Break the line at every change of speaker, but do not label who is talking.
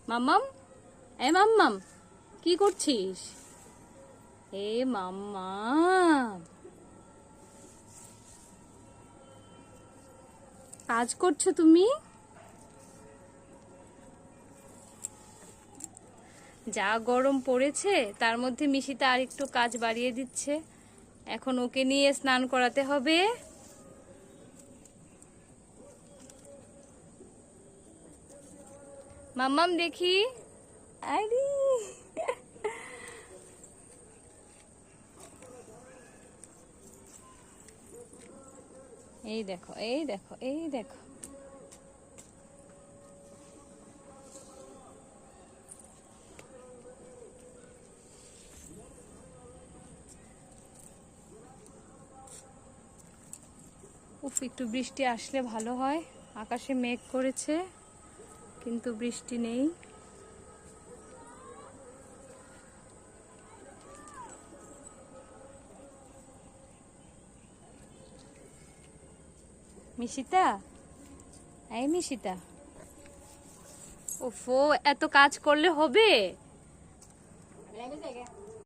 মাম্মাম, এ মাম্মাম, কি করছিস? এ মাম্মাম, কাজ করছো তুমি? যা গরম পড়েছে তার মধ্যে মিশিতা আর একটু কাজ বাড়িয়ে দিচ্ছে। এখন ওকে নিয়ে স্নান করাতে হবে। মাম্মাম দেখি। আরে এই দেখো, এই দেখো, এই দেখো। উফ, একটু বৃষ্টি আসলে ভালো হয়। আকাশে মেঘ করেছে কিন্তু বৃষ্টি নেই। মিশিতা, এই মিশিতা, ওফো, এত কাজ করলে হবে?